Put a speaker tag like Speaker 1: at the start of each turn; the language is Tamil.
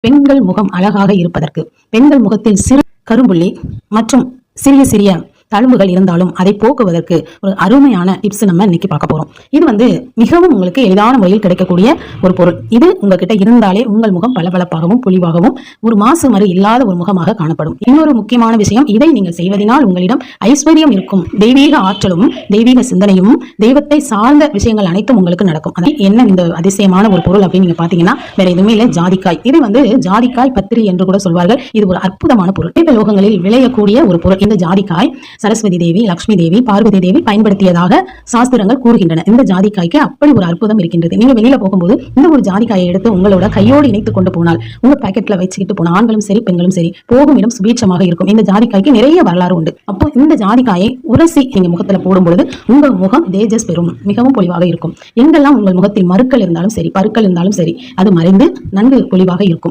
Speaker 1: பெண்கள் முகம் அழகாக இருப்பதற்கு, பெண்கள் முகத்தில் சிறு கரும்புள்ளி மற்றும் சிறிய சிறிய தழும்புகள் இருந்தாலும் அதை போக்குவதற்கு ஒரு அருமையான டிப்ஸ் நம்ம இன்னைக்கு பார்க்க போறோம். இது மிகவும் உங்களுக்கு எளிதான முறையில் கிடைக்கக்கூடிய ஒரு பொருள். இது உங்ககிட்ட இருந்தாலே உங்கள் முகம் பளபளப்பாகவும் பொலிவாகவும் ஒரு மாசு மறு இல்லாத ஒரு முகமாக காணப்படும். இன்னொரு முக்கியமான விஷயம், இதை நீங்கள் செய்வதனால் உங்களிடம் ஐஸ்வர்யம் இருக்கும். தெய்வீக ஆற்றலும் தெய்வீக சிந்தனையும் தெய்வத்தை சார்ந்த விஷயங்கள் அனைத்தும் உங்களுக்கு நடக்கும். அதான் என்ன இந்த அதிசயமான ஒரு பொருள் அப்படின்னு நீங்க பாத்தீங்கன்னா வேற எதுவுமே இல்லை, ஜாதிக்காய். இது ஜாதிக்காய் பத்திரி என்று கூட சொல்வார்கள். இது ஒரு அற்புதமான பொருள். லோகங்களில் விளையக்கூடிய ஒரு பொருள். இந்த ஜாதிக்காய் சரஸ்வதி தேவி, லட்சுமி தேவி, பார்வதி தேவி பயன்படுத்தியதாக சாஸ்திரங்கள் கூறுகின்றன. இந்த ஜாதிக்காய்க்கு அப்படி ஒரு அற்புதம் இருக்கின்றது. நீங்க வெளியில போகும்போது இந்த ஒரு ஜாதிக்காயை எடுத்து உங்களோட கையோடு இணைத்துக் கொண்டு போனால், உங்க பாக்கெட்ல வச்சுக்கிட்டு போன ஆண்களும் சரி பெண்களும் சரி போகும் இடம் சுபீட்சமாக இருக்கும். இந்த ஜாதிக்காய்க்கு நிறைய வரலாறு உண்டு. அப்போ இந்த ஜாதிக்காயை உரசி நீங்க முகத்துல போடும் பொழுது உங்க முகம் தேஜஸ் பெறும், மிகவும் பொலிவாக இருக்கும். எங்கெல்லாம் உங்கள் முகத்தில் மருக்கள் இருந்தாலும் சரி, பருக்கள் இருந்தாலும் சரி, அது மறைந்து நன்கு பொலிவாக இருக்கும்.